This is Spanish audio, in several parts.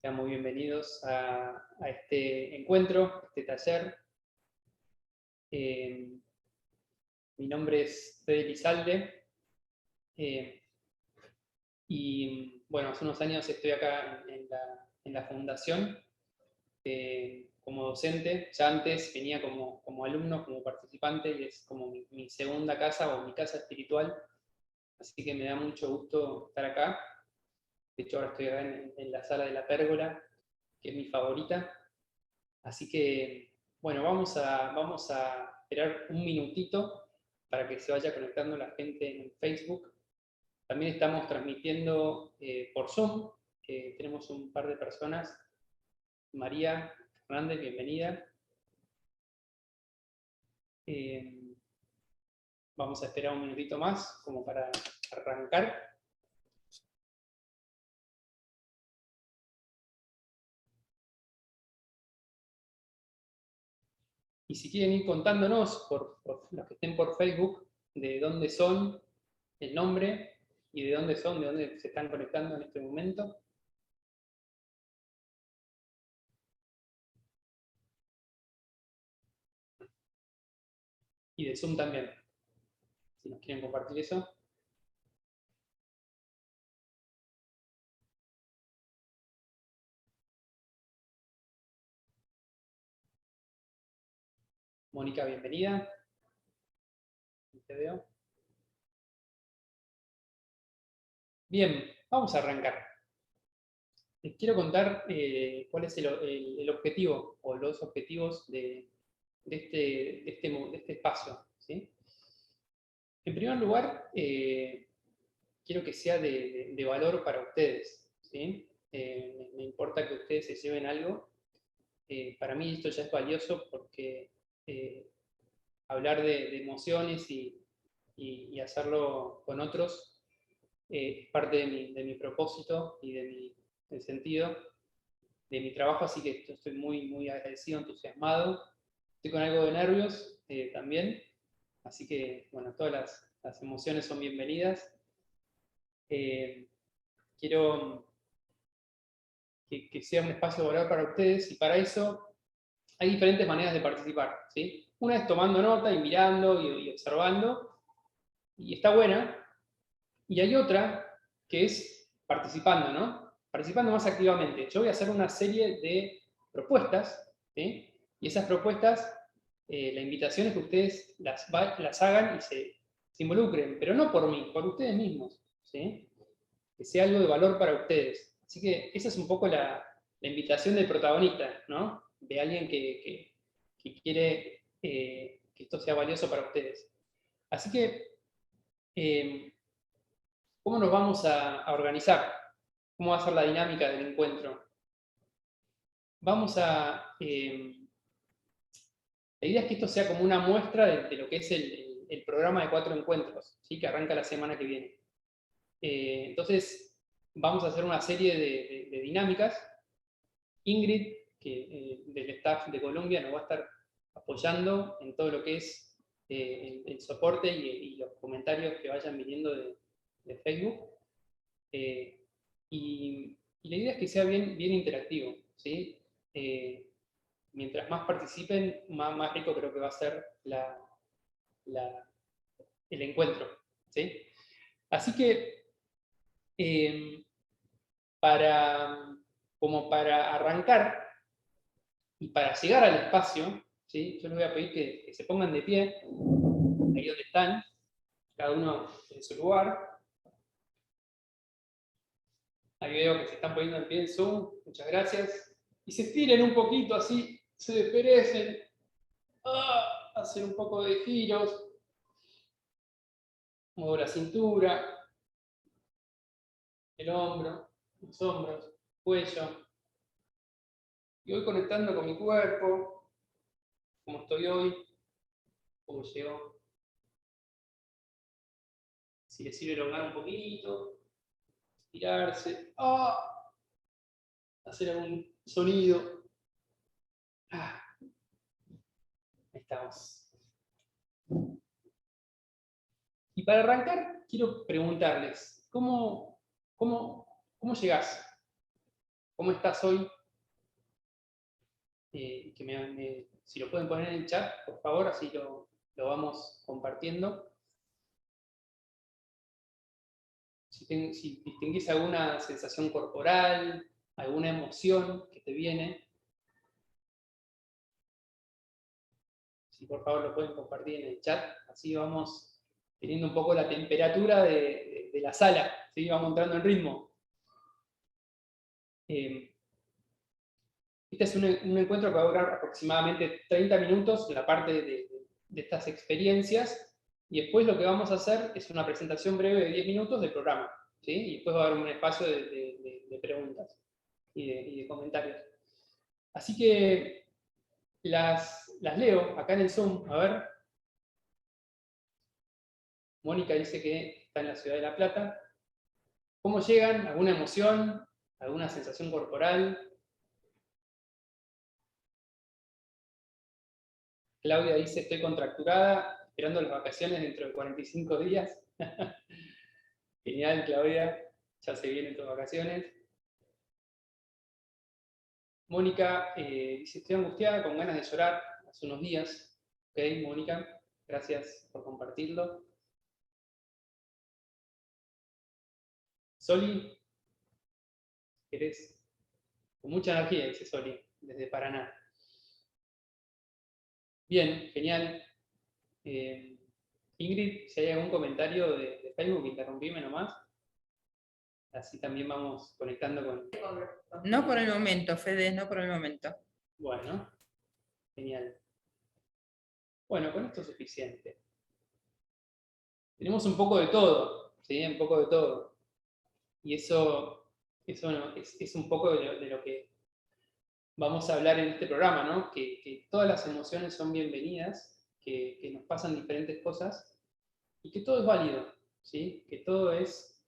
Sean muy bienvenidos a este encuentro, a este taller. Mi nombre es Fede Lizalde. Y bueno, hace unos años estoy acá en la fundación como docente. Ya antes venía como alumno, como participante, y es como mi segunda casa o mi casa espiritual. Así que me da mucho gusto estar acá. De hecho, ahora estoy acá en la sala de la pérgola, que es mi favorita. Así que, bueno, vamos a esperar un minutito para que se vaya conectando la gente en Facebook. También estamos transmitiendo por Zoom. Tenemos un par de personas. María Fernández, bienvenida. Vamos a esperar un minutito más como para arrancar. Y si quieren ir contándonos, por los que estén por Facebook, de dónde son, el nombre y de dónde son, de dónde se están conectando en este momento. Y de Zoom también, si nos quieren compartir eso. Mónica, bienvenida. Te veo. Bien, vamos a arrancar. Les quiero contar cuál es el objetivo o los objetivos de este espacio, ¿sí? En primer lugar, quiero que sea de valor para ustedes, ¿sí? Me importa que ustedes se lleven algo. Para mí esto ya es valioso porque hablar de emociones y hacerlo con otros es parte de mi propósito y del sentido de mi trabajo, así que estoy muy agradecido, entusiasmado. Estoy con algo de nervios también, así que, bueno, todas las emociones son bienvenidas. Quiero que sea un espacio de valor para ustedes, y para eso hay diferentes maneras de participar, ¿sí? Una es tomando nota y mirando y observando, y está buena. Y hay otra que es participando, ¿no? Participando más activamente. Yo voy a hacer una serie de propuestas, ¿sí? Y esas propuestas, la invitación es que ustedes las hagan y se involucren, pero no por mí, por ustedes mismos, ¿sí? Que sea algo de valor para ustedes. Así que esa es un poco la invitación del protagonista, ¿no? De alguien que quiere que esto sea valioso para ustedes. Así que, ¿cómo nos vamos a organizar? ¿Cómo va a ser la dinámica del encuentro? Vamos a... la idea es que esto sea como una muestra de lo que es el programa de 4 encuentros, ¿sí? Que arranca la semana que viene. Entonces, vamos a hacer una serie de dinámicas. Ingrid, que del staff de Colombia, nos va a estar apoyando en todo lo que es el soporte y los comentarios que vayan viniendo de Facebook. Y la idea es que sea bien interactivo, ¿sí? Mientras más participen, más rico creo que va a ser el encuentro, ¿sí? Así que, como para arrancar y para llegar al espacio, ¿sí? Yo les voy a pedir que se pongan de pie, ahí donde están, cada uno en su lugar. Ahí veo que se están poniendo en pie en Zoom, muchas gracias. Y se estiren un poquito así, se desperecen, hacen un poco de giros, muevo la cintura, el hombro, los hombros, cuello. Y voy conectando con mi cuerpo, cómo estoy hoy, cómo llego. Si les sirve elongar un poquito, estirarse, hacer algún sonido. Ahí estamos. Y para arrancar, quiero preguntarles, ¿cómo llegás? ¿Cómo estás hoy? Si lo pueden poner en el chat, por favor, así lo vamos compartiendo. Si distinguís alguna sensación corporal, alguna emoción que te viene, si por favor lo pueden compartir en el chat, así vamos teniendo un poco la temperatura de la sala, ¿sí? Vamos entrando en ritmo. Este es un encuentro que va a durar aproximadamente 30 minutos, la parte de estas experiencias, y después lo que vamos a hacer es una presentación breve de 10 minutos del programa, ¿sí? Y después va a haber un espacio de preguntas y de comentarios. Así que las leo acá en el Zoom, a ver. Mónica dice que está en la ciudad de La Plata. ¿Cómo llegan? ¿Alguna emoción? ¿Alguna sensación corporal? Claudia dice, estoy contracturada, esperando las vacaciones dentro de 45 días. Genial, Claudia, ya se vienen tus vacaciones. Mónica dice, estoy angustiada, con ganas de llorar hace unos días. Ok, Mónica, gracias por compartirlo. Soli, ¿querés? Con mucha energía, dice Soli, desde Paraná. Bien, genial. Ingrid, si hay algún comentario de Facebook, interrumpime nomás. Así también vamos conectando con... No por el momento, Fede, no por el momento. Bueno, genial. Bueno, con esto es suficiente. Tenemos un poco de todo, ¿sí? Un poco de todo. Y eso es un poco de lo que vamos a hablar en este programa, ¿no? Que todas las emociones son bienvenidas, que nos pasan diferentes cosas y que todo es válido, ¿sí? Que todo es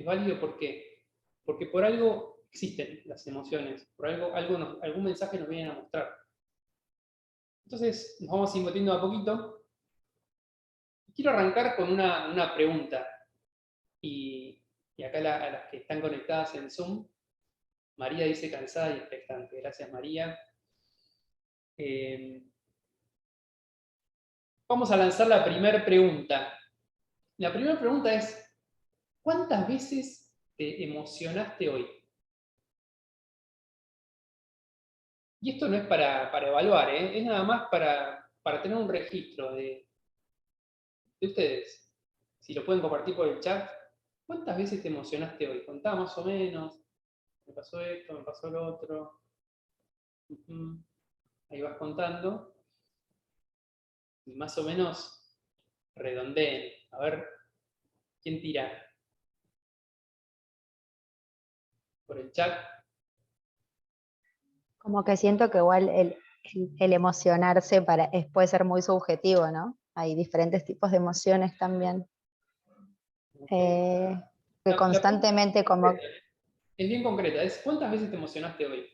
válido, ¿por qué? Porque por algo existen las emociones, por algún mensaje nos vienen a mostrar. Entonces, nos vamos a ir metiendo a poquito. Quiero arrancar con una pregunta. Y acá a las que están conectadas en Zoom, María dice cansada y expectante. Gracias, María. Vamos a lanzar la primera pregunta. La primera pregunta es, ¿cuántas veces te emocionaste hoy? Y esto no es para evaluar, ¿eh? Es nada más para tener un registro de ustedes. Si lo pueden compartir por el chat, ¿cuántas veces te emocionaste hoy? Contá más o menos. Me pasó esto, me pasó lo otro. Ahí vas contando. Y más o menos redondeen. A ver, ¿quién tira? Por el chat. Como que siento que igual el emocionarse puede ser muy subjetivo, ¿no? Hay diferentes tipos de emociones también. Que constantemente como... Es bien concreta, es ¿cuántas veces te emocionaste hoy?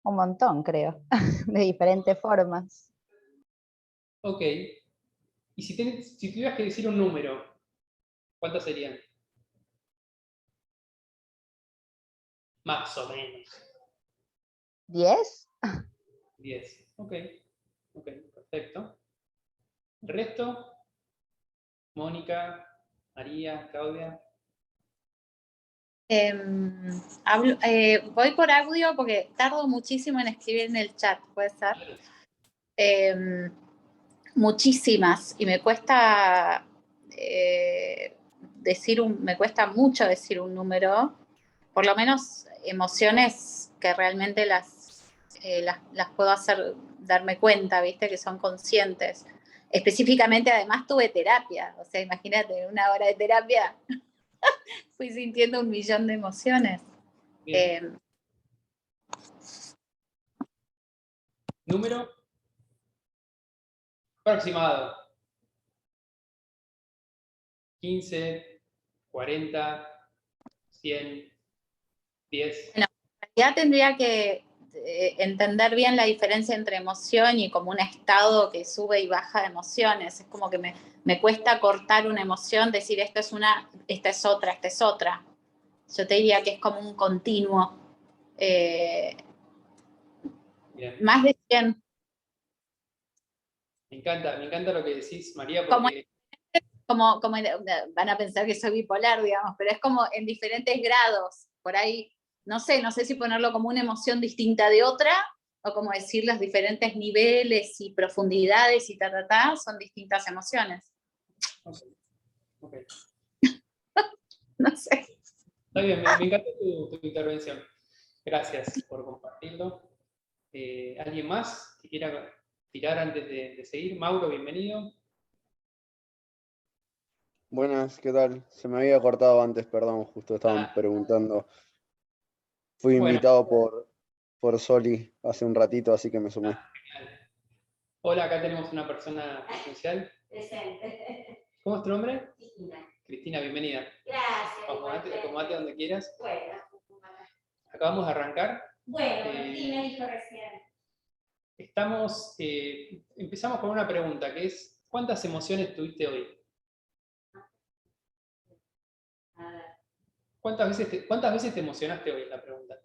Un montón, creo, de diferentes formas. Ok. Y si tuvieras que decir un número, ¿cuántas serían? Más o menos. ¿10? 10. Ok, perfecto. ¿El resto? Mónica, María, Claudia. Voy por audio porque tardo muchísimo en escribir en el chat, ¿puede ser? Muchísimas, y me cuesta me cuesta mucho decir un número, por lo menos emociones que realmente las puedo hacer, darme cuenta, ¿viste? Que son conscientes. Específicamente, además, tuve terapia, o sea, imagínate, 1 hora de terapia, fui sintiendo 1.000.000 de emociones. ¿Número? Aproximado. 15, 40, 100, 10. Bueno, en realidad tendría que entender bien la diferencia entre emoción y como un estado que sube y baja de emociones. Es como que me cuesta cortar una emoción, decir esta es una, esta es otra, esta es otra. Yo te diría que es como un continuo. Bien. Más de 100. Me encanta lo que decís, María, Como porque van a pensar que soy bipolar, digamos, pero es como en diferentes grados. Por ahí, no sé si ponerlo como una emoción distinta de otra, o como decir los diferentes niveles y profundidades y son distintas emociones. ok. No sé. Está bien, me encantó tu intervención. Gracias por compartirlo. ¿Alguien más que quiera tirar antes de seguir? Mauro, bienvenido. Buenas, ¿qué tal? Se me había cortado antes, perdón, justo estaban preguntando. Fui Bueno. invitado por Soli hace un ratito, así que me sumé. Hola, acá tenemos una persona esencial. Presente. ¿Cómo es tu nombre? Cristina. Cristina, bienvenida. Gracias. Acomodate donde quieras. Bueno. Acabamos de arrancar. Bueno, Cristina dijo recién. Empezamos con una pregunta, que es, ¿cuántas emociones tuviste hoy? A ver. ¿Cuántas veces te emocionaste hoy? Es la pregunta.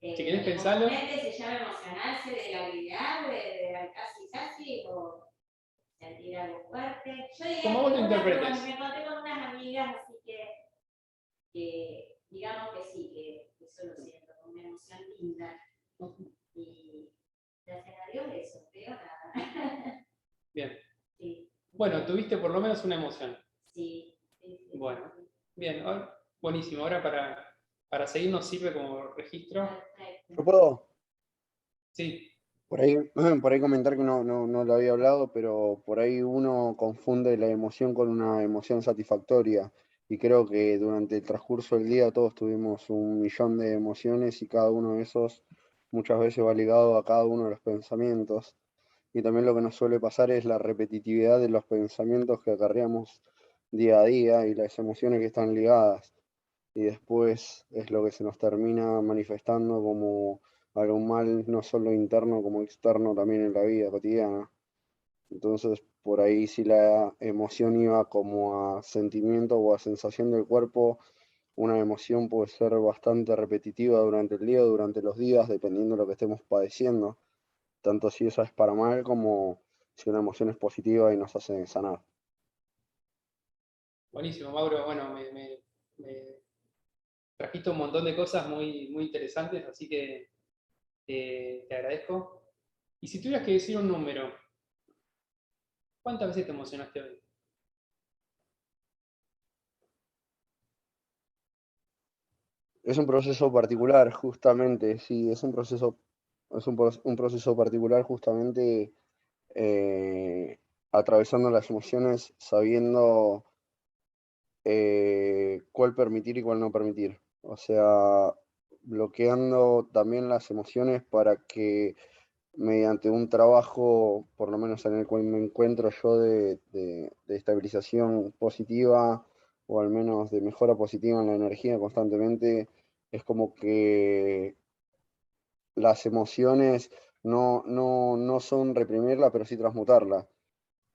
Si querés pensarlo. ¿Se llama emocionarse de la habilidad, de la casi, o sentir algo fuerte? Yo diría Como vos lo interpretes. Me encontré con unas amigas, así que digamos que sí, que eso lo siento, con una emoción linda. Y gracias a Dios eso, pero nada. Bien. Sí. Bueno, tuviste por lo menos una emoción. Sí. Bueno, bien, buenísimo. Ahora para seguir nos sirve como registro. ¿Yo puedo? Sí. Por ahí comentar que no lo había hablado, pero por ahí uno confunde la emoción con una emoción satisfactoria. Y creo que durante el transcurso del día todos tuvimos 1.000.000 de emociones y cada uno de esos muchas veces va ligado a cada uno de los pensamientos. Y también lo que nos suele pasar es la repetitividad de los pensamientos que acarreamos día a día y las emociones que están ligadas. Y después es lo que se nos termina manifestando como algo mal, no solo interno como externo también en la vida cotidiana. Entonces, por ahí si la emoción iba como a sentimiento o a sensación del cuerpo, una emoción puede ser bastante repetitiva durante el día, durante los días, dependiendo de lo que estemos padeciendo, tanto si esa es para mal como si una emoción es positiva y nos hace sanar. Buenísimo, Mauro. Bueno, me trajiste un montón de cosas muy, muy interesantes, así que te agradezco. Y si tuvieras que decir un número, ¿cuántas veces te emocionaste hoy? Es un proceso particular, justamente, sí, es un proceso particular justamente atravesando las emociones, sabiendo cuál permitir y cuál no permitir. O sea, bloqueando también las emociones para que mediante un trabajo, por lo menos en el cual me encuentro yo de estabilización positiva, o al menos de mejora positiva en la energía constantemente, es como que las emociones no son reprimirla, pero sí transmutarla.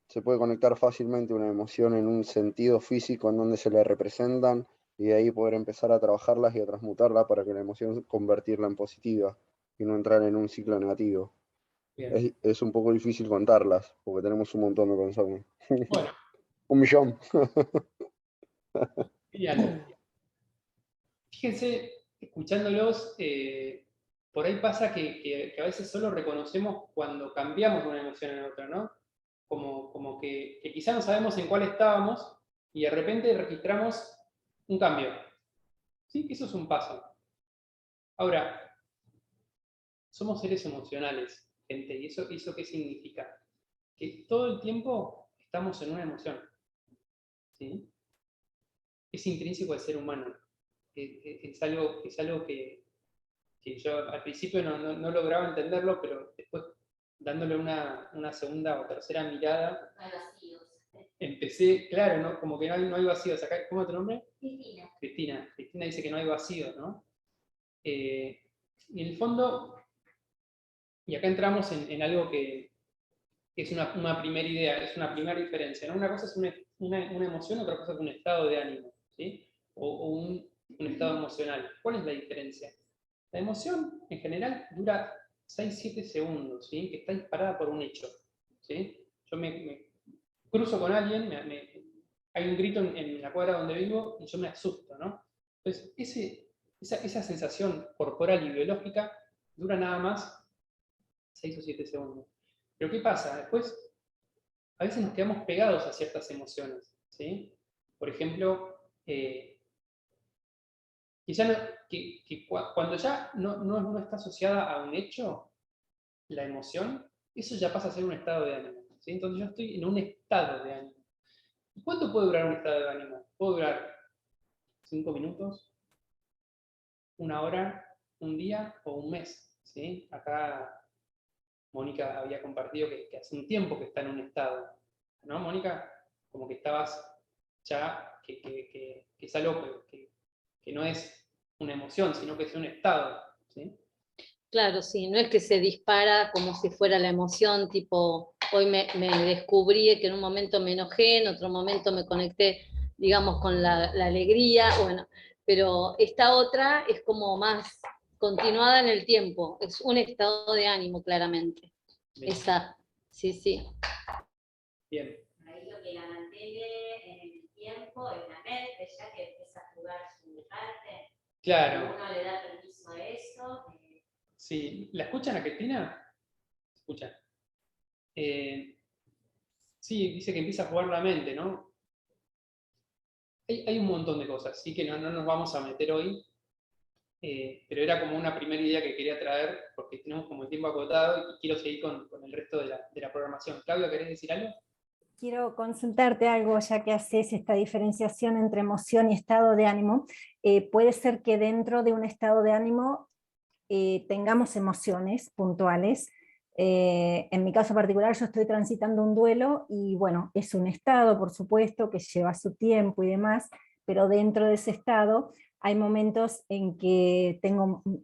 Se puede conectar fácilmente una emoción en un sentido físico en donde se le representan y de ahí poder empezar a trabajarlas y a transmutarla para que la emoción convertirla en positiva y no entrar en un ciclo negativo. Es un poco difícil contarlas porque tenemos un montón de personas. Bueno. 1.000.000. Genial. Fíjense, escuchándolos, por ahí pasa que a veces solo reconocemos cuando cambiamos de una emoción en otra, ¿no? Como que quizá no sabemos en cuál estábamos y de repente registramos un cambio. ¿Sí? Eso es un paso. Ahora, somos seres emocionales, gente, ¿y eso qué significa? Que todo el tiempo estamos en una emoción. ¿Sí? Es intrínseco del ser humano. Es algo que yo al principio no lograba entenderlo, pero después dándole una segunda o tercera mirada, empecé, claro, ¿no? Como que no hay vacíos. Acá, ¿cómo es tu nombre? Cristina. Cristina dice que no hay vacíos, ¿no? Y en el fondo, y acá entramos en algo que es una primera idea, es una primera diferencia, ¿no? Una cosa es una emoción, otra cosa es un estado de ánimo, ¿sí? O un estado emocional. ¿Cuál es la diferencia? La emoción, en general, dura 6-7 segundos, ¿sí? Que está disparada por un hecho, ¿sí? Yo me cruzo con alguien, hay un grito en la cuadra donde vivo y yo me asusto, ¿no? Entonces, esa sensación corporal y biológica dura nada más 6 o 7 segundos. Pero ¿qué pasa? Después, a veces nos quedamos pegados a ciertas emociones, ¿sí? Por ejemplo, cuando ya no está asociada a un hecho, la emoción, eso ya pasa a ser un estado de ánimo, ¿sí? Entonces yo estoy en un estado de ánimo. ¿Y cuánto puede durar un estado de ánimo? Puede durar 5 minutos, 1 hora, un día o un mes, ¿sí? Acá Mónica había compartido que hace un tiempo que está en un estado, ¿no, Mónica? Como que estabas ya, que es algo que no es una emoción, sino que es un estado, ¿sí? Claro, sí, no es que se dispara como si fuera la emoción, tipo, hoy me descubrí que en un momento me enojé, en otro momento me conecté, digamos, con la alegría, bueno, pero esta otra es como más continuada en el tiempo, es un estado de ánimo, claramente. Bien. Esa, sí, sí. Bien. Ahí lo que la mantiene en el tiempo es la mente, ya que empieza a jugar su parte. Claro. Uno le da permiso a eso. Sí. ¿La escuchan a Cristina? Escuchan. Sí, dice que empieza a jugar la mente, ¿no? Hay un montón de cosas, sí que no nos vamos a meter hoy, pero era como una primera idea que quería traer, porque tenemos como el tiempo acotado y quiero seguir con el resto de la programación. Claudia, ¿querés decir algo? Quiero consultarte algo, ya que haces esta diferenciación entre emoción y estado de ánimo. Puede ser que dentro de un estado de ánimo tengamos emociones puntuales. En mi caso particular, yo estoy transitando un duelo y bueno, es un estado, por supuesto, que lleva su tiempo y demás, pero dentro de ese estado hay momentos en que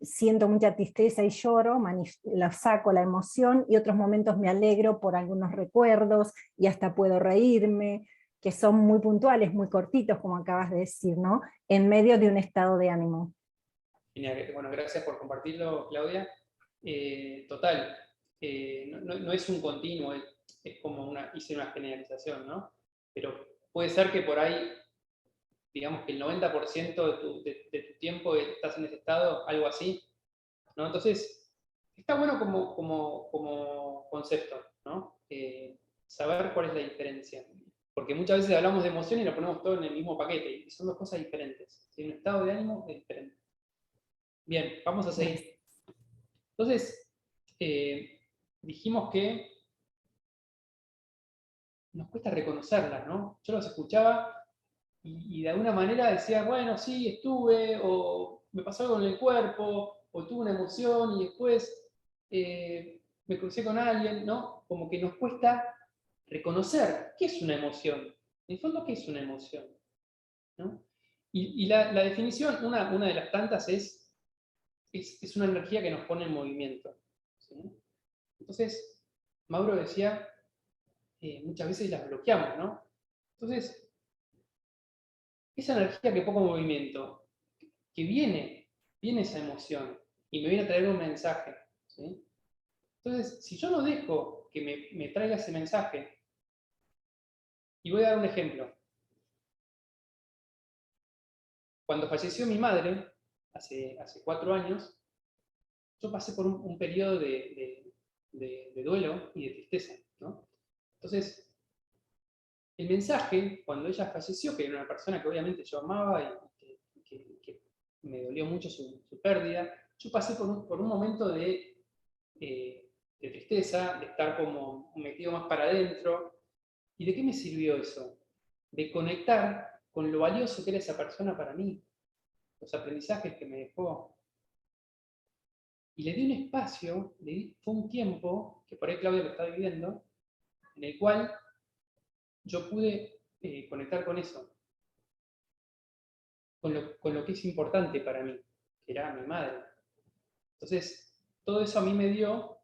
siento mucha tristeza y lloro, la saco la emoción, y otros momentos me alegro por algunos recuerdos y hasta puedo reírme, que son muy puntuales, muy cortitos, como acabas de decir, ¿no? En medio de un estado de ánimo. Genial. Bueno, gracias por compartirlo, Claudia. Total, no es un continuo, es como hice una generalización, ¿no? Pero puede ser que por ahí, digamos que el 90% de tu tiempo estás en ese estado, algo así, ¿no? Entonces, está bueno como concepto, ¿no? Saber cuál es la diferencia. Porque muchas veces hablamos de emoción y lo ponemos todo en el mismo paquete, y son dos cosas diferentes. ¿Sí? Un estado de ánimo es diferente. Bien, vamos a seguir. Entonces, dijimos que nos cuesta reconocerlas, ¿no? Yo los escuchaba y de alguna manera decía, bueno, sí, estuve, o me pasó algo en el cuerpo, o tuve una emoción y después me crucé con alguien, ¿no? Como que nos cuesta reconocer qué es una emoción. En el fondo, ¿qué es una emoción? ¿No? Y la definición, una de las tantas, es una energía que nos pone en movimiento, ¿sí? Entonces, Mauro decía, muchas veces las bloqueamos, ¿no? Entonces, esa energía que pongo en movimiento, que viene esa emoción y me viene a traer un mensaje, ¿sí? Entonces, si yo no dejo que me traiga ese mensaje, y voy a dar un ejemplo. Cuando falleció mi madre, hace 4 años, yo pasé por un periodo de duelo y de tristeza, ¿no? Entonces, el mensaje, cuando ella falleció, que era una persona que obviamente yo amaba y que me dolió mucho su pérdida, yo pasé por un momento de tristeza, de estar como metido más para adentro. ¿Y de qué me sirvió eso? De conectar con lo valioso que era esa persona para mí, los aprendizajes que me dejó. Y le di un espacio, fue un tiempo, que por ahí Claudia lo está viviendo, en el cual yo pude conectar con eso, con lo que es importante para mí, que era mi madre. Entonces, todo eso a mí me dio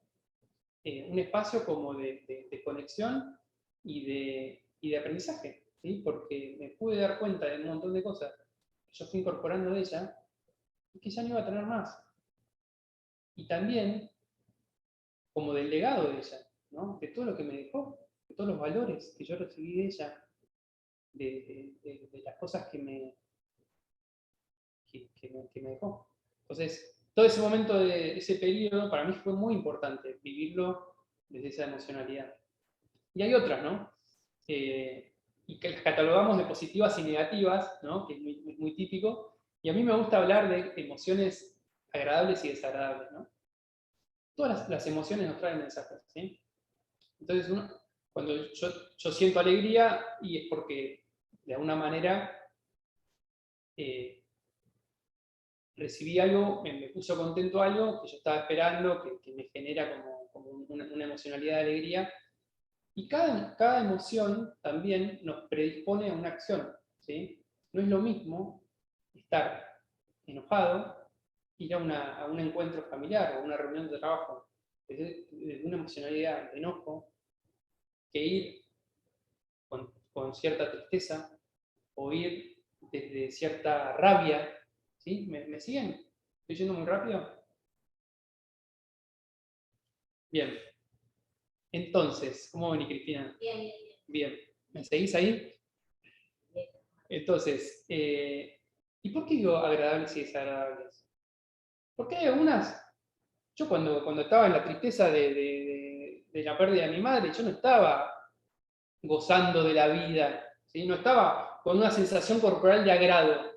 un espacio como de conexión y de aprendizaje, ¿sí? Porque me pude dar cuenta de un montón de cosas que yo fui incorporando de ella y que ya no iba a tener más. y también como del legado de ella, ¿no? De todo lo que me dejó, de todos los valores que yo recibí de ella, de las cosas que me dejó. Entonces, todo ese momento de ese periodo para mí fue muy importante, vivirlo desde esa emocionalidad. Y hay otras, ¿no? Y que las catalogamos de positivas y negativas, ¿no? Que es muy típico. Y a mí me gusta hablar de emociones agradables y desagradables, ¿no? Todas las emociones nos traen mensajes, ¿sí? Entonces, cuando yo siento alegría, y es porque de alguna manera recibí algo, me puso contento algo que yo estaba esperando, que me genera como una emocionalidad de alegría. Y cada emoción también nos predispone a una acción, ¿sí? No es lo mismo estar enojado, ir a un encuentro familiar o a una reunión de trabajo desde una emocionalidad de enojo, que ir con cierta tristeza o ir desde cierta rabia. ¿Sí? ¿Me siguen? ¿Estoy yendo muy rápido? Bien. Entonces, ¿cómo venís, Cristina? Bien, bien, bien. Bien. ¿Me seguís ahí? Bien. Entonces, ¿y por qué digo agradables y desagradables? Porque hay algunas. Yo cuando estaba en la tristeza de la pérdida de mi madre, yo no estaba gozando de la vida, ¿sí? No estaba con una sensación corporal de agrado.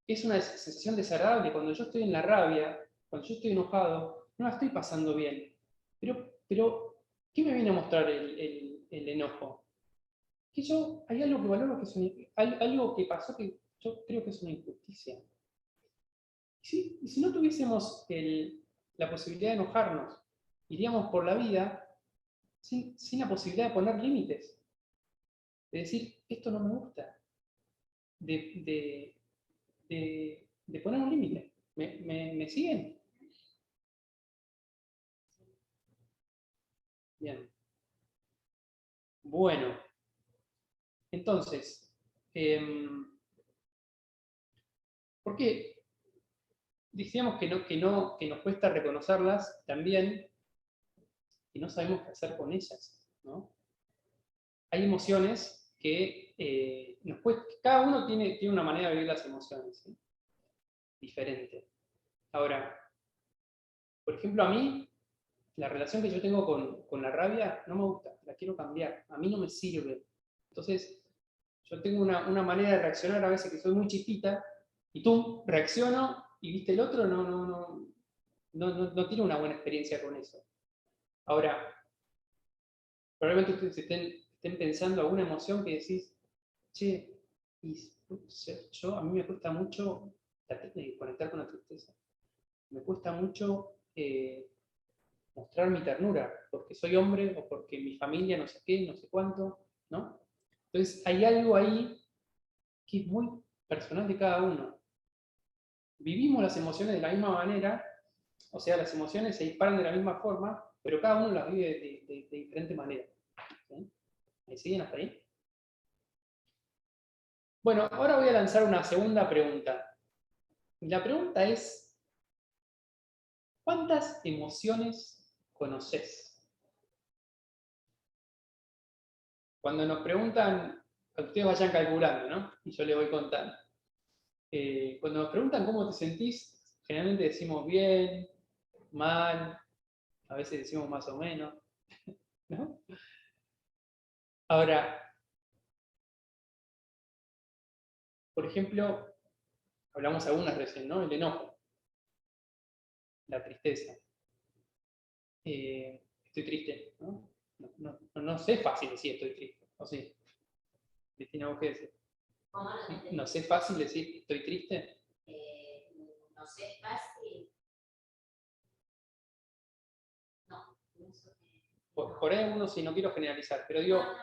Es una sensación desagradable. Cuando yo estoy en la rabia, cuando yo estoy enojado, no la estoy pasando bien. Pero ¿qué me viene a mostrar el enojo? Que hay algo que valoro que es algo que pasó que yo creo que es una injusticia. Y si no tuviésemos la posibilidad de enojarnos, iríamos por la vida sin la posibilidad de poner límites. De decir, esto no me gusta. De poner un límite. ¿Me siguen? Bien. Bueno. Entonces, ¿por qué decíamos que nos cuesta reconocerlas también y no sabemos qué hacer con ellas, ¿no? Hay emociones que nos cuesta, cada uno tiene una manera de vivir las emociones, ¿sí? Diferente. Ahora, por ejemplo, a mí, la relación que yo tengo con la rabia no me gusta, la quiero cambiar, a mí no me sirve. Entonces, yo tengo una manera de reaccionar a veces que soy muy chiquita, y tú reacciono, y viste el otro no tiene una buena experiencia con eso. Ahora, probablemente ustedes estén pensando alguna emoción que decís, che, a mí me cuesta mucho conectar con la tristeza. Me cuesta mucho mostrar mi ternura, porque soy hombre o porque mi familia no sé qué, no sé cuánto, ¿no? Entonces hay algo ahí que es muy personal de cada uno. Vivimos las emociones de la misma manera, o sea, las emociones se disparan de la misma forma, pero cada uno las vive de diferente manera. ¿Sí? ¿Me siguen hasta ahí? Bueno, ahora voy a lanzar una segunda pregunta. Y la pregunta es, ¿cuántas emociones conoces? Cuando nos preguntan, ustedes vayan calculando, ¿no? Y yo les voy contando. Cuando nos preguntan cómo te sentís, generalmente decimos bien, mal, a veces decimos más o menos, ¿no? Ahora, por ejemplo, hablamos algunas recién, ¿no? El enojo, la tristeza. Estoy triste, ¿no? No sé fácil decir estoy triste, ¿o sí? Cristina, ¿vos qué decís? ¿Cómo no te entendí? ¿No sé fácil decir estoy triste? No sé, es fácil. No, Por ahí uno sí, no quiero generalizar, pero digo, no.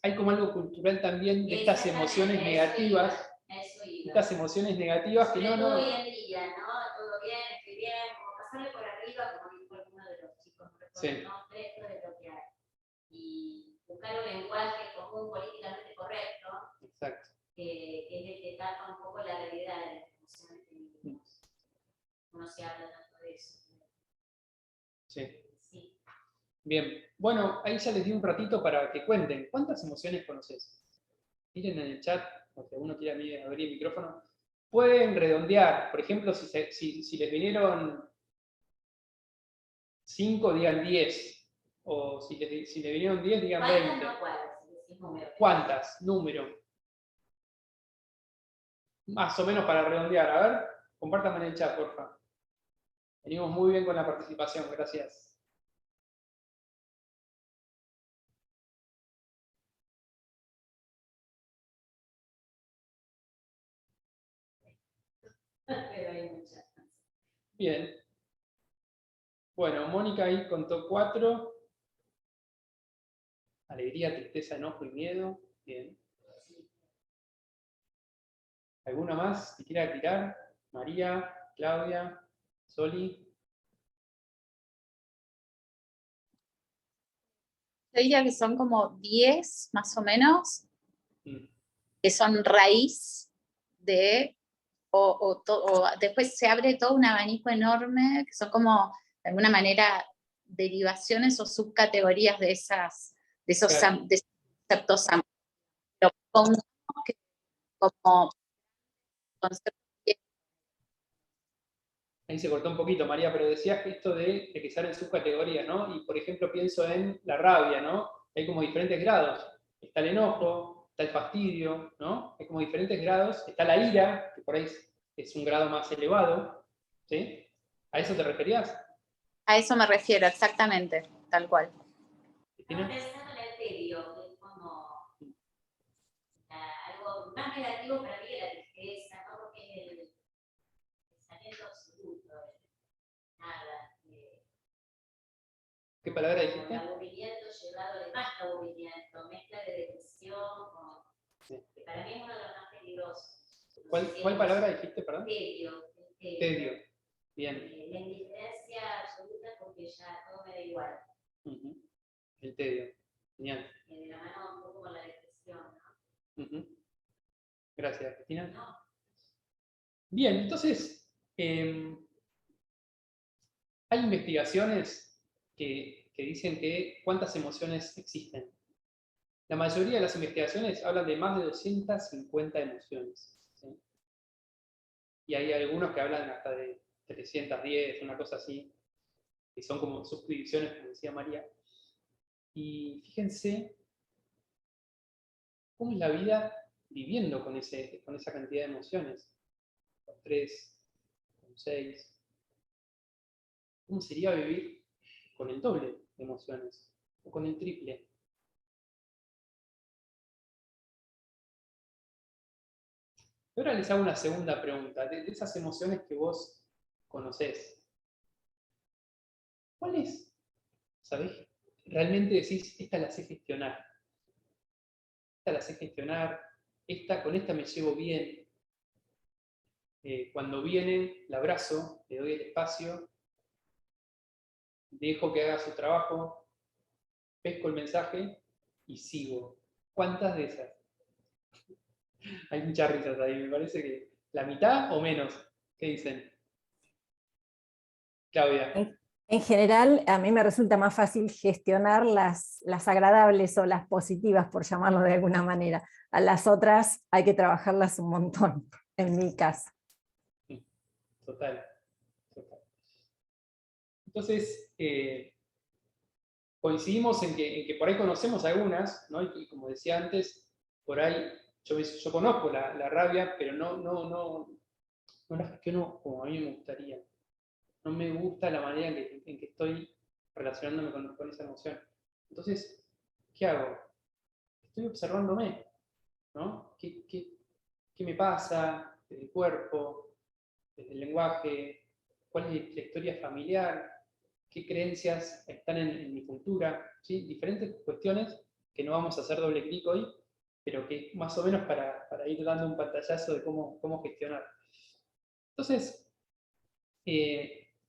hay como algo cultural también de estas emociones negativas. Eso iba. Estas emociones negativas que no. Hoy en día, ¿no? Todo bien, estoy bien, como pasarle por arriba, como dijo alguno de los chicos, no recuerdo el nombre, esto es lo que hay. Y buscar un lenguaje común, políticamente correcto, Exacto. Que es el que tapa un poco la realidad de las emociones que vivimos. No se habla tanto de eso. Sí. Sí. Bien. Bueno, ahí ya les di un ratito para que cuenten. ¿Cuántas emociones conoces? Miren en el chat, o si alguno quiere abrir el micrófono. Pueden redondear. Por ejemplo, si les vinieron 5, digan 10. O si les vinieron 10, digan ¿Cuántas 20. no cuadras? Si decís número. ¿Cuántas? Número. Más o menos para redondear. A ver, compártanme en el chat, porfa. Venimos muy bien con la participación, gracias. Pero hay muchas. Bien. Bueno, Mónica ahí contó 4. Alegría, tristeza, enojo y miedo. Bien. ¿Alguna más que quiera tirar? María, Claudia, Soli. Yo diría que son como 10 más o menos, Mm. que son raíz de, o después se abre todo un abanico enorme, que son como, de alguna manera, derivaciones o subcategorías de esos Claro. de esos conceptos amplios. Pero pongamos que como conceptos. Ahí se cortó un poquito, María, pero decías que esto de que salen subcategorías, ¿no? Y por ejemplo pienso en la rabia, ¿no? Hay como diferentes grados. Está el enojo, está el fastidio, ¿no? Hay como diferentes grados. Está la ira, que por ahí es un grado más elevado, ¿sí? ¿A eso te referías? A eso me refiero, exactamente, tal cual. Estaba pensando en el tedio, que es como algo más negativo para mí que la tristeza, ¿no? Porque es el pensamiento absoluto, nada. ¿Qué palabra El dijiste? aburrimiento llevado de más aburrimiento, mezcla de depresión, Sí. que para mí es uno de los más peligrosos. ¿Cuál palabra dijiste, perdón? Tedio. Tedio. Bien. La indiferencia absoluta porque ya todo me da igual. Ujú. El tedio. Genial. De la mano un poco con la depresión, ¿no? Ujú. Gracias, Cristina. No. Bien, entonces, hay investigaciones que dicen que cuántas emociones existen. La mayoría de las investigaciones hablan de más de 250 emociones, ¿sí? Y hay algunos que hablan hasta de 310, una cosa así, que son como subdivisiones, como decía María. Y fíjense cómo es la vida viviendo con esa cantidad de emociones. Con 3, con 6. ¿Cómo sería vivir con el doble de emociones? O con el triple. Y ahora les hago una segunda pregunta. De esas emociones que vos conocés, ¿cuáles, sabés, realmente decís, esta la sé gestionar? Esta la sé gestionar, con esta me llevo bien. Cuando viene, la abrazo, le doy el espacio, dejo que haga su trabajo, pesco el mensaje y sigo. ¿Cuántas de esas? Hay muchas risas ahí, me parece que la mitad o menos. ¿Qué dicen? Claudia. En general, a mí me resulta más fácil gestionar las agradables o las positivas, por llamarlo de alguna manera. A las otras hay que trabajarlas un montón, en mi caso. Total. Entonces, coincidimos en que por ahí conocemos algunas, ¿no? Y como decía antes, por ahí yo conozco la rabia, pero no la gestiono como a mí me gustaría. No me gusta la manera en que estoy relacionándome con esa emoción. Entonces, ¿qué hago? Estoy observándome, ¿no? ¿Qué me pasa desde el cuerpo, desde el lenguaje? ¿Cuál es la historia familiar? ¿Qué creencias están en mi cultura? ¿Sí? Diferentes cuestiones que no vamos a hacer doble clic hoy, pero que más o menos para ir dando un pantallazo de cómo gestionar. Entonces,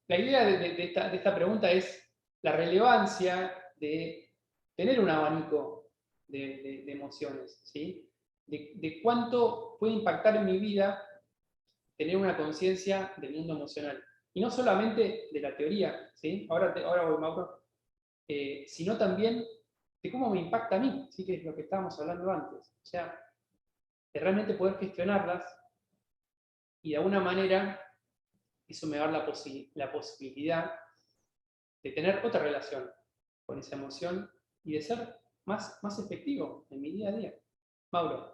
la idea de esta pregunta es la relevancia de tener un abanico de emociones, ¿sí? De cuánto puede impactar en mi vida tener una conciencia del mundo emocional. Y no solamente de la teoría, ¿sí? Ahora voy, Mauro, sino también de cómo me impacta a mí, ¿sí? Que es lo que estábamos hablando antes. O sea, de realmente poder gestionarlas y de alguna manera eso me da la posibilidad de tener otra relación con esa emoción y de ser más efectivo en mi día a día. Mauro.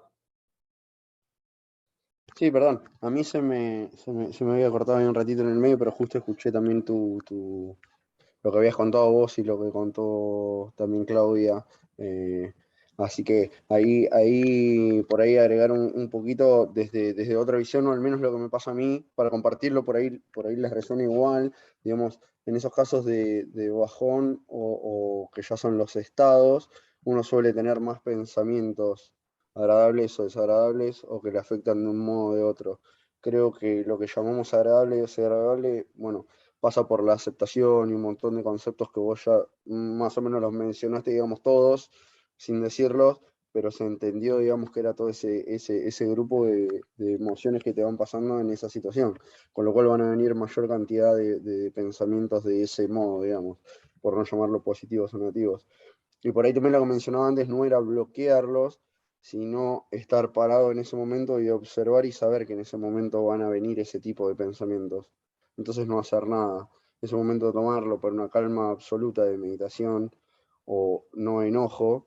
Sí, perdón, a mí se me había cortado ahí un ratito en el medio, pero justo escuché también lo que habías contado vos y lo que contó también Claudia. eh, Así que ahí por ahí agregar un poquito desde otra visión, o al menos lo que me pasa a mí, para compartirlo, por ahí les resuena igual, digamos, en esos casos de bajón o que ya son los estados, uno suele tener más pensamientos agradables o desagradables o que le afectan de un modo o de otro. Creo que lo que llamamos agradable o desagradable, bueno, pasa por la aceptación y un montón de conceptos que vos ya más o menos los mencionaste, digamos, todos, sin decirlos, pero se entendió, digamos, que era todo ese grupo de emociones que te van pasando en esa situación, con lo cual van a venir mayor cantidad de pensamientos de ese modo, digamos, por no llamarlo positivos o negativos. Y por ahí también lo que mencionaba antes no era bloquearlos, sino estar parado en ese momento y observar y saber que en ese momento van a venir ese tipo de pensamientos. Entonces no hacer nada. Ese momento de tomarlo por una calma absoluta de meditación o no enojo.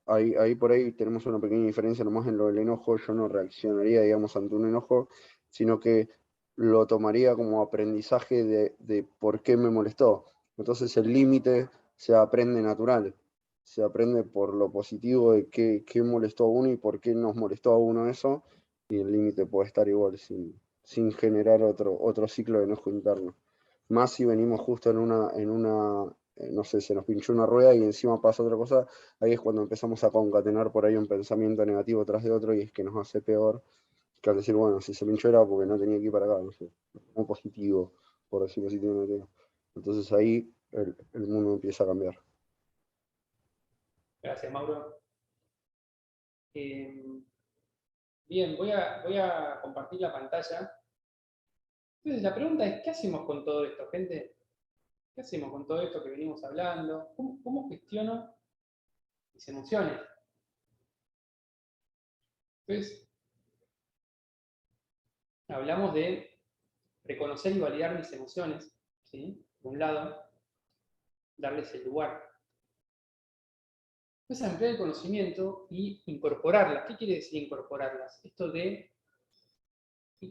Ahí por ahí tenemos una pequeña diferencia nomás en lo del enojo. Yo no reaccionaría, digamos, ante un enojo, sino que lo tomaría como aprendizaje de por qué me molestó. Entonces el límite se aprende natural, se aprende por lo positivo de qué molestó a uno y por qué nos molestó a uno eso, y el límite puede estar igual sin generar otro ciclo de enojo interno. Más si venimos justo no sé, se nos pinchó una rueda y encima pasa otra cosa, ahí es cuando empezamos a concatenar por ahí un pensamiento negativo tras de otro y es que nos hace peor que al decir, bueno, si se pinchó era porque no tenía que ir para acá, no sé, muy positivo, por decir positivo, negativo. Entonces ahí el mundo empieza a cambiar. Gracias, Mauro. Bien, voy a compartir la pantalla. Entonces, la pregunta es, ¿qué hacemos con todo esto, gente? ¿Qué hacemos con todo esto que venimos hablando? ¿Cómo gestiono mis emociones? Entonces, hablamos de reconocer y validar mis emociones, ¿sí? Por un lado, darles el lugar. Después, ampliar el conocimiento y incorporarlas. ¿Qué quiere decir incorporarlas? Esto de,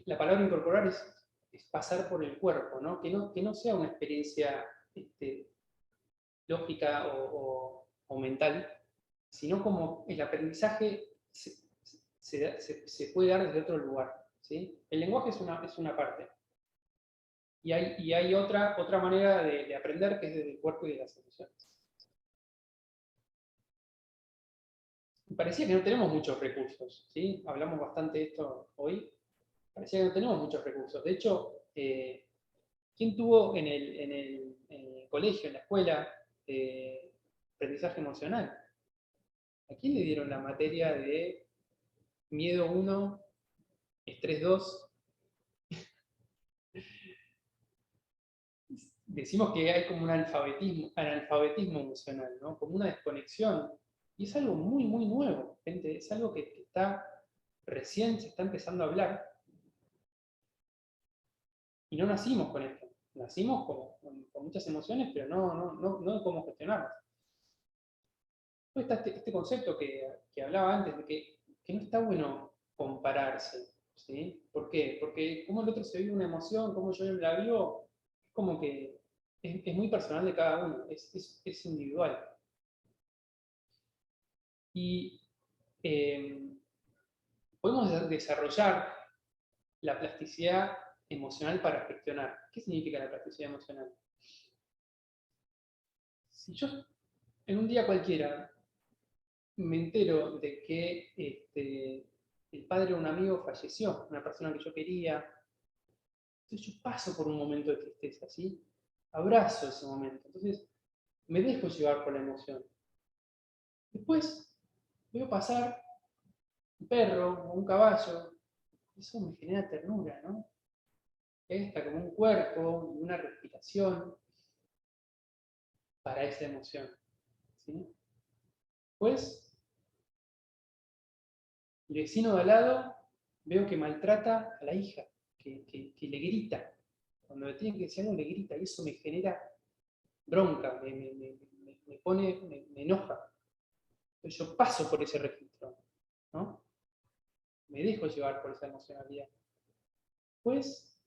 la palabra incorporar es pasar por el cuerpo, ¿no? Que no sea una experiencia lógica o mental, sino como el aprendizaje se puede dar desde otro lugar, ¿sí? El lenguaje es una parte. Y hay otra manera de aprender que es desde el cuerpo y de las emociones. Me parecía que no tenemos muchos recursos, ¿sí? Hablamos bastante de esto hoy. Parecía que no tenemos muchos recursos. De hecho, ¿quién tuvo en el colegio, en la escuela, aprendizaje emocional? ¿A quién le dieron la materia de miedo 1, estrés 2? Decimos que hay como un analfabetismo emocional, ¿no? Como una desconexión. Y es algo muy nuevo, gente. Es algo que está recién se está empezando a hablar. Y no nacimos con esto. Nacimos con muchas emociones, pero no de cómo gestionarlas. Está este concepto que hablaba antes, de que no está bueno compararse. ¿Sí? ¿Por qué? Porque como el otro se vive una emoción, como yo la vivo, es como que es muy personal de cada uno, es individual. Y podemos desarrollar la plasticidad emocional para gestionar. ¿Qué significa la plasticidad emocional? Si yo en un día cualquiera me entero de que el padre de un amigo falleció, una persona que yo quería, entonces yo paso por un momento de tristeza, ¿sí? Abrazo ese momento, entonces me dejo llevar por la emoción. Después veo pasar un perro o un caballo, eso me genera ternura, ¿no? Ahí está como un cuerpo, una respiración para esa emoción. ¿Sí? Pues, el vecino de al lado veo que maltrata a la hija, que le grita. Cuando le tiene que decir algo, le grita, y eso me genera bronca, me pone, me enoja. Entonces yo paso por ese registro, ¿no? Me dejo llevar por esa emocionalidad. Pues,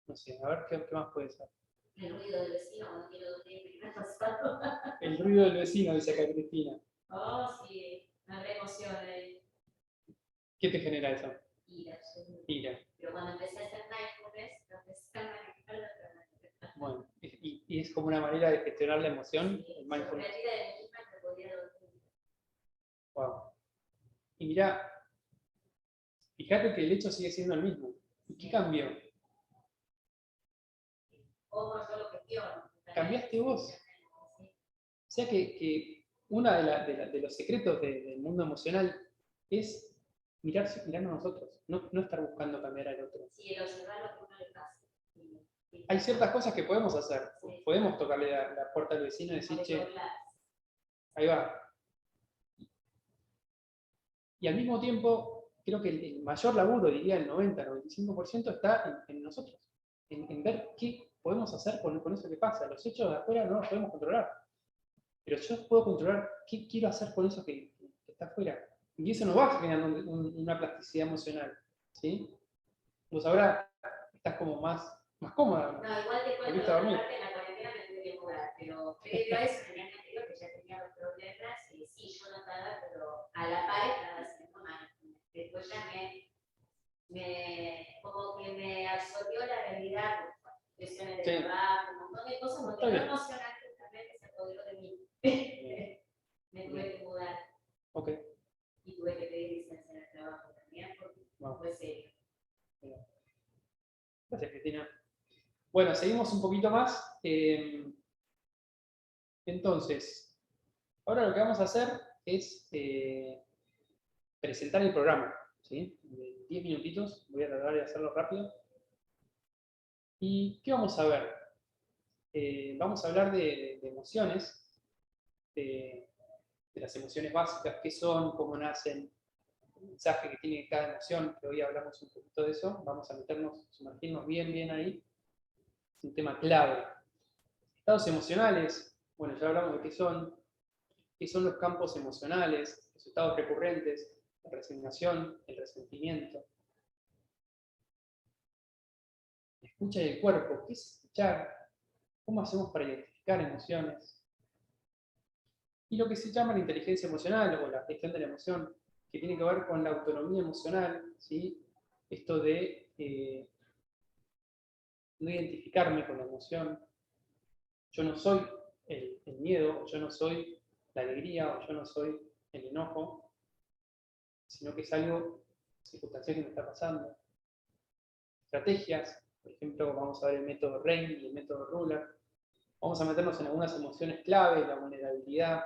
no sé, a ver qué más puede ser. El ruido del vecino cuando quiero dormir, me ha pasado. El ruido del vecino, dice acá Cristina. Oh, sí, me reemociona ahí. ¿Qué te genera eso? Ira, Ira. pero cuando empecé a hacer mindfulness, empecé a manejar la otra. Bueno, y es como una manera de gestionar la emoción, el mindfulness. La vida de mi hija me podía dormir. Wow. Y mirá, fíjate que el hecho sigue siendo el mismo. ¿Y qué cambió? Ojo, yo lo gestiono. Cambiaste vos. O sea que uno de los secretos del mundo emocional es mirarnos a nosotros, no estar buscando cambiar al otro. Sí, el observar lo que uno le pasa. Hay ciertas cosas que podemos hacer. Sí. Podemos tocarle la puerta al vecino y decir, che, Controlar. ahí va. Y al mismo tiempo, creo que el mayor laburo, diría el 90-95%, está en nosotros. En ver qué podemos hacer con eso que pasa. Los hechos de afuera no los podemos controlar. Pero yo puedo controlar qué quiero hacer con eso que está afuera. Y eso nos va generando una plasticidad emocional. ¿Sí? Vos ahora estás como más cómoda. No, igual te cuento Volviste a dormir. que en la cuarentena me tuve que mudar, pero previo a eso, en el año anterior, que ya tenía los problemas, sí, yo notaba, pero a la par estaba haciendo mal. Después ya como que me absorbió la realidad, presiones de Sí. trabajo, un montón de cosas, porque Está lo bien. emocional justamente se apoderó de mí. Me tuve que mudar Ok. y tuve que pedir licencia en el trabajo también, porque Wow. fue serio. Gracias, Cristina. Bueno, seguimos un poquito más. Entonces, ahora lo que vamos a hacer es presentar el programa. ¿Sí? De 10 minutitos, voy a tratar de hacerlo rápido. ¿Y qué vamos a ver? Vamos a hablar de emociones, de las emociones básicas, qué son, cómo nacen, el mensaje que tiene cada emoción, que hoy hablamos un poquito de eso. Vamos a sumergirnos bien ahí. Es un tema clave. Estados emocionales, bueno, ya hablamos de qué son los campos emocionales, los estados recurrentes, la resignación, el resentimiento. La escucha del cuerpo, ¿qué es escuchar? ¿Cómo hacemos para identificar emociones? Y lo que se llama la inteligencia emocional o la gestión de la emoción, que tiene que ver con la autonomía emocional, ¿sí? Esto de no identificarme con la emoción. Yo no soy el miedo, yo no soy la alegría, o yo no soy el enojo, sino que es algo circunstancial que me está pasando. Estrategias, por ejemplo, vamos a ver el método RAIN y el método Ruler. Vamos a meternos en algunas emociones clave, la vulnerabilidad,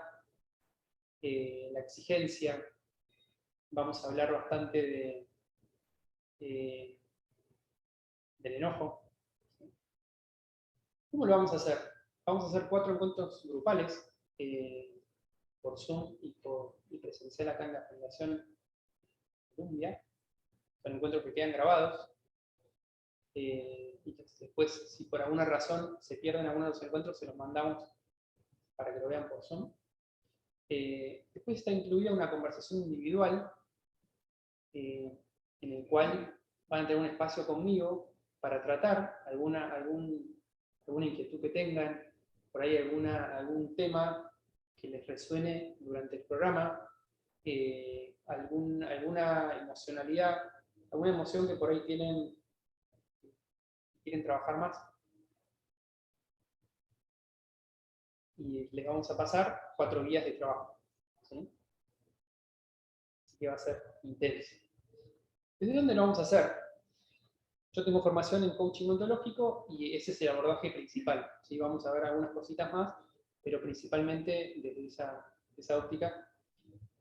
la exigencia. Vamos a hablar bastante del enojo. ¿Cómo lo vamos a hacer? Vamos a hacer 4 encuentros grupales por Zoom y presencial acá en la Fundación Columbia. Son encuentros que quedan grabados. Y después, si por alguna razón se pierden algunos de los encuentros, se los mandamos para que lo vean por Zoom. Después está incluida una conversación individual en el cual van a tener un espacio conmigo para tratar alguna inquietud que tengan, por ahí algún tema que les resuene durante el programa, alguna emocionalidad, alguna emoción que por ahí quieren trabajar más. Y les vamos a pasar 4 guías de trabajo. ¿Sí? Así que va a ser intenso. ¿Desde dónde lo vamos a hacer? Yo tengo formación en coaching ontológico y ese es el abordaje principal. ¿Sí? Vamos a ver algunas cositas más, pero principalmente desde esa óptica.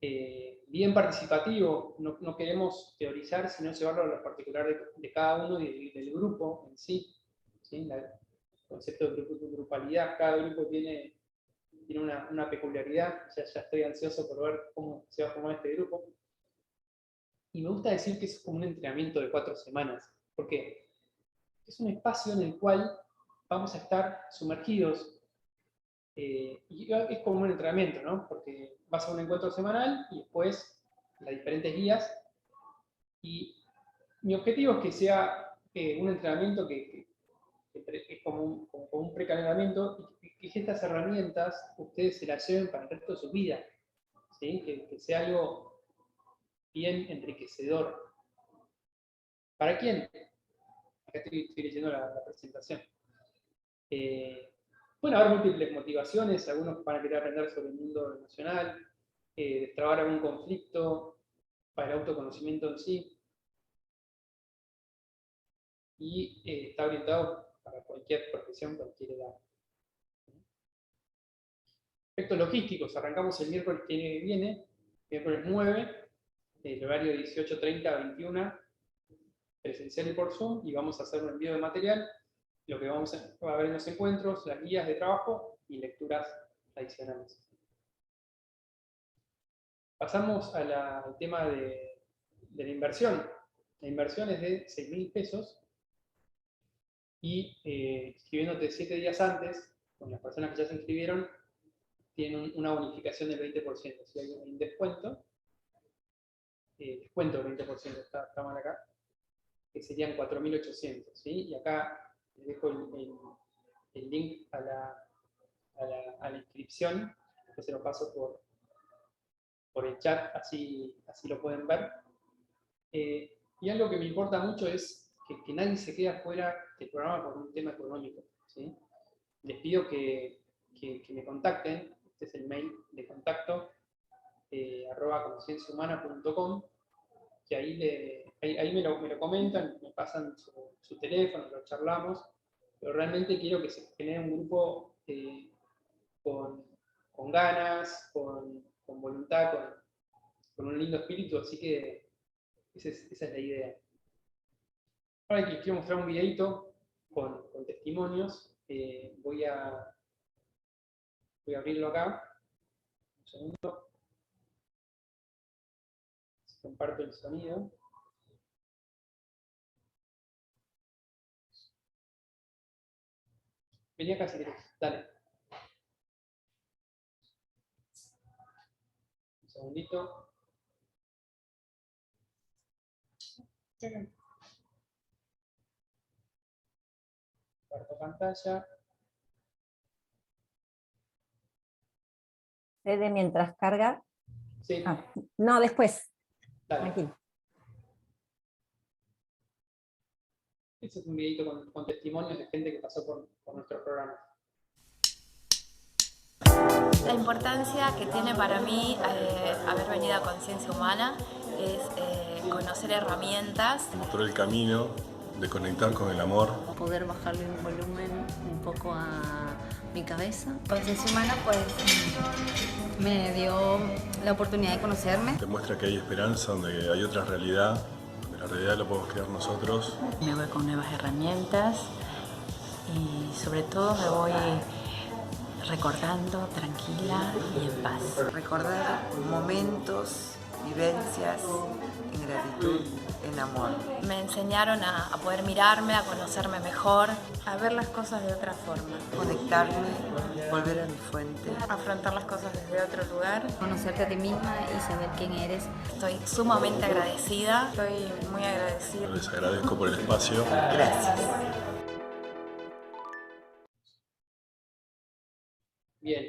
bien participativo, no queremos teorizar, sino llevarlo a lo particular de cada uno y del grupo en sí. ¿Sí? El concepto de grupalidad, cada grupo tiene una peculiaridad, ya estoy ansioso por ver cómo se va a formar este grupo. Y me gusta decir que es como un entrenamiento de 4 semanas, porque es un espacio en el cual vamos a estar sumergidos, y es como un entrenamiento, ¿no? Porque vas a un encuentro semanal y después las diferentes guías, y mi objetivo es que sea un entrenamiento que es como un precalentamiento, y que estas herramientas ustedes se las lleven para el resto de su vida, ¿sí? Que sea algo bien enriquecedor. ¿Para quién? Acá estoy leyendo la presentación. Pueden haber múltiples motivaciones, algunos van a querer aprender sobre el mundo emocional, destrabar algún conflicto, para el autoconocimiento en sí, y está orientado para cualquier profesión, cualquier edad. Aspectos logísticos, arrancamos el miércoles que viene, miércoles 9, el horario de 18:30 a 21, presencial y por Zoom, y vamos a hacer un envío de material. Lo que vamos a ver en los encuentros, las guías de trabajo y lecturas adicionales. Pasamos al tema de la inversión. La inversión es de 6.000 pesos, y inscribiéndote 7 días antes, con las personas que ya se inscribieron, tienen una bonificación del 20%. Si hay un descuento, descuento del 20%, está mal acá, que serían 4.800, ¿sí? Y acá les dejo el link a la inscripción, que se lo paso por el chat, así lo pueden ver. Y algo que me importa mucho es que nadie se quede afuera del programa por un tema económico, ¿sí? Les pido que me contacten. Este es el mail de contacto, @concienciahumana.com, que ahí me lo comentan, me pasan su teléfono, lo charlamos, pero realmente quiero que se genere un grupo con ganas, con voluntad, con un lindo espíritu, así que esa es la idea. Ahora les quiero mostrar un videito con testimonios. Voy a abrirlo acá. Un segundo. Comparto el sonido. Vení acá si querés. Dale. Un segundito. Comparto pantalla. Fede, mientras carga. Sí. No, después. Dale. Tranquilo. Este es un videito con testimonios de gente que pasó por nuestro programa. La importancia que tiene para mí haber venido a Conciencia Humana es conocer herramientas. Por el camino de conectar con el amor. Poder bajarle un volumen un poco a mi cabeza. Conciencia Humana pues me dio la oportunidad de conocerme. Demuestra que hay esperanza, donde hay otra realidad, donde la realidad la podemos crear nosotros. Me voy con nuevas herramientas y sobre todo me voy recordando tranquila y en paz. Recordar momentos, vivencias en gratitud, en amor. Me enseñaron a poder mirarme, a conocerme mejor, a ver las cosas de otra forma. Conectarme, volver a mi fuente. Afrontar las cosas desde otro lugar. Conocerte a ti misma y saber quién eres. Estoy sumamente agradecida, estoy muy agradecida. Les agradezco por el espacio. Gracias. Bien,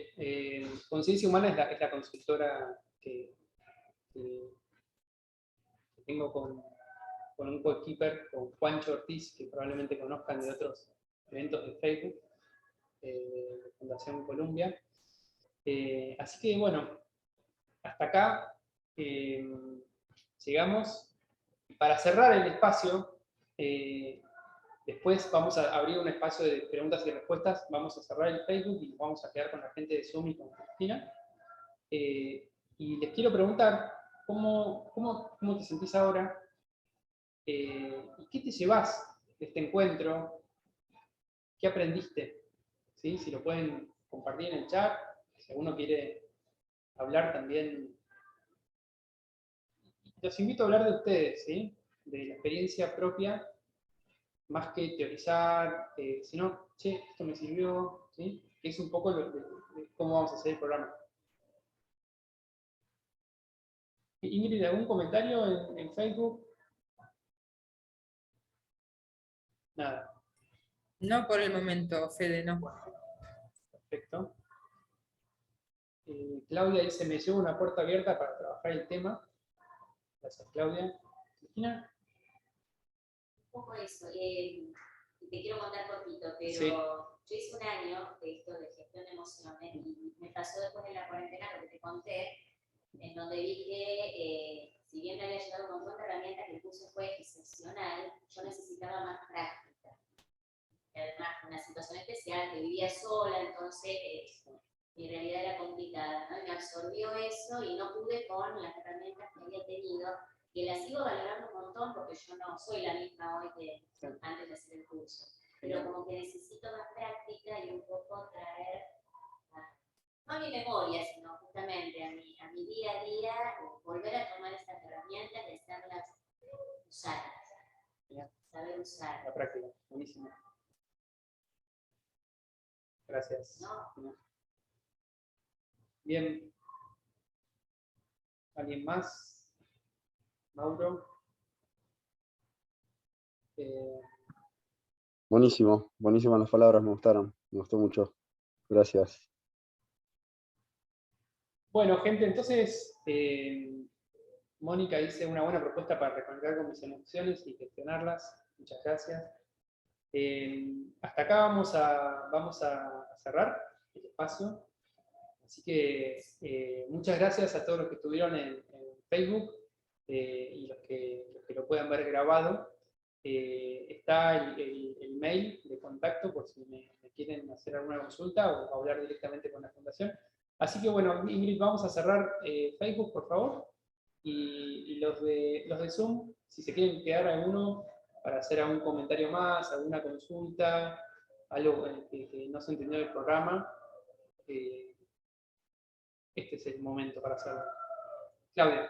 Conciencia Humana es la consultora que tengo con un coequiper, con Juancho Ortiz, que probablemente conozcan de otros eventos de Facebook, de Fundación Columbia. Así que bueno, hasta acá llegamos. Para cerrar el espacio, después vamos a abrir un espacio de preguntas y respuestas, vamos a cerrar el Facebook y vamos a quedar con la gente de Zoom y con Cristina. Y les quiero preguntar, ¿cómo te sentís ahora? ¿Y qué te llevas de este encuentro? ¿Qué aprendiste? ¿Sí? Si lo pueden compartir en el chat, si alguno quiere hablar también. Los invito a hablar de ustedes, ¿sí? De la experiencia propia, más que teorizar, sino, che, esto me sirvió, ¿sí? Que es un poco de cómo vamos a hacer el programa. Ingrid, ¿algún comentario en Facebook? Nada. No por el momento, Fede, no. Perfecto. Claudia dice, me llevo una puerta abierta para trabajar el tema. Gracias, Claudia. Cristina. Un poco eso. Te quiero contar cortito, pero Sí. yo hice un año de esto de gestión de emociones y me pasó después de la cuarentena lo que te conté, en donde vi que si bien me había llegado un montón de herramientas que el curso fue excepcional, yo necesitaba más práctica. Además, una situación especial, que vivía sola, entonces mi realidad era complicada, ¿no? Y me absorbió eso y no pude con las herramientas que había tenido, que las sigo valorando un montón porque yo no soy la misma hoy que antes de hacer el curso. Pero como que necesito más práctica y un poco traer, no a mi memoria, sino justamente a mi día a día, volver a tomar estas herramientas y hacerlas usadas. Saber usar. La práctica, buenísimo. Gracias. No. Bien. ¿Alguien más? Mauro. Buenísimo, buenísimas las palabras, me gustaron, me gustó mucho. Gracias. Bueno, gente, entonces, Mónica dice una buena propuesta para reconectar con mis emociones y gestionarlas. Muchas gracias. Hasta acá vamos a cerrar el espacio. Así que muchas gracias a todos los que estuvieron en Facebook y los que lo puedan ver grabado. Está el mail de contacto por si me quieren hacer alguna consulta o hablar directamente con la fundación. Así que bueno, Ingrid, vamos a cerrar Facebook, por favor. Y los de Zoom, si se quieren quedar alguno para hacer algún comentario más, alguna consulta, algo que no se entendió del programa, este es el momento para hacerlo. Claudia.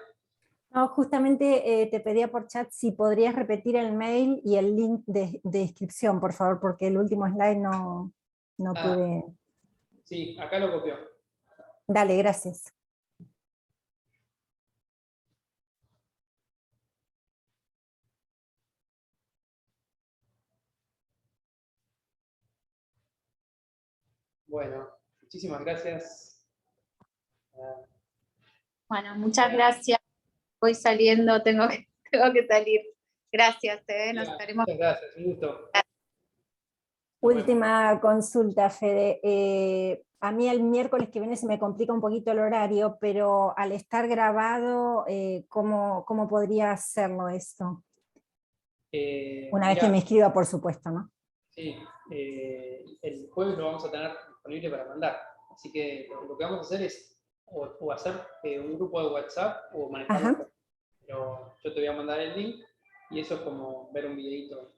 No, justamente te pedía por chat si podrías repetir el mail y el link de inscripción, por favor, porque el último slide no pude. Sí, acá lo copió. Dale, gracias. Bueno, muchísimas gracias. Bueno, muchas gracias. Voy saliendo, tengo que salir. Gracias, nos estaremos. Muchas gracias, un gusto. Última consulta, Fede. A mí el miércoles que viene se me complica un poquito el horario, pero al estar grabado, ¿cómo podría hacerlo esto? Una vez que me inscriba, por supuesto, ¿no? Sí, el jueves lo vamos a tener disponible para mandar. Así que lo que vamos a hacer es o hacer un grupo de WhatsApp o manejarlo. Pero yo te voy a mandar el link y eso es como ver un videito.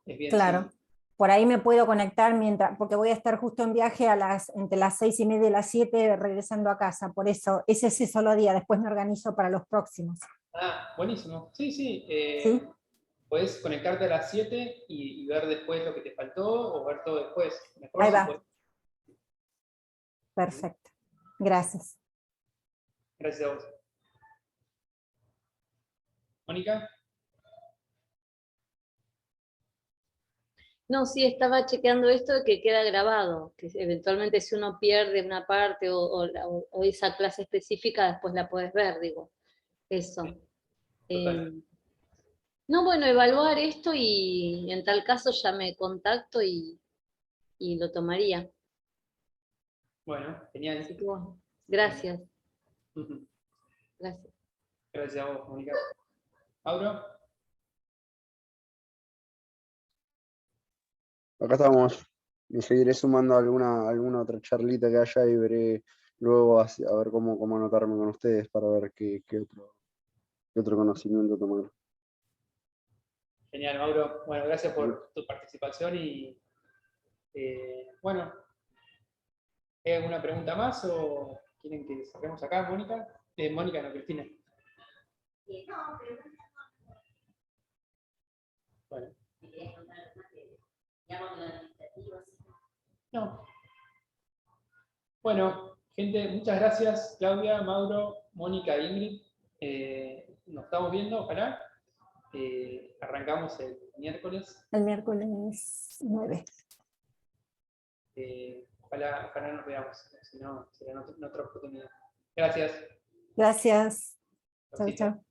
Es bien claro. simple. Por ahí me puedo conectar porque voy a estar justo en viaje entre las 6:30 y las 7 regresando a casa. Por eso, ese solo día, después me organizo para los próximos. Ah, buenísimo. Sí, sí. ¿Sí? Puedes conectarte a las 7 y ver después lo que te faltó o ver todo después. Mejor ahí si va. puedes. Perfecto. Gracias. Gracias a vos. Mónica. No, sí, estaba chequeando esto de que queda grabado, que eventualmente si uno pierde una parte o esa clase específica, después la puedes ver, digo. Eso. No, bueno, evaluar esto y en tal caso ya me contacto y lo tomaría. Bueno, genial. Así que bueno, gracias. Gracias. Gracias a vos, Mónica. ¿Mauro? Acá estamos. Me seguiré sumando a alguna otra charlita que haya y veré luego a ver cómo anotarme con ustedes para ver qué otro conocimiento tomar. Genial, Mauro. Bueno, gracias por tu participación y bueno, ¿hay alguna pregunta más o quieren que saquemos acá, Mónica? Mónica, no, Cristina. No, pero Bueno. ¿me querías contar algo más que digamos lo administrativo? No. Bueno, gente, muchas gracias, Claudia, Mauro, Mónica, Ingrid. Nos estamos viendo, ojalá. Arrancamos el miércoles. El miércoles 9. Ojalá nos veamos, si no, será en otra oportunidad. Gracias. Gracias. Chao, Chaucito. chao.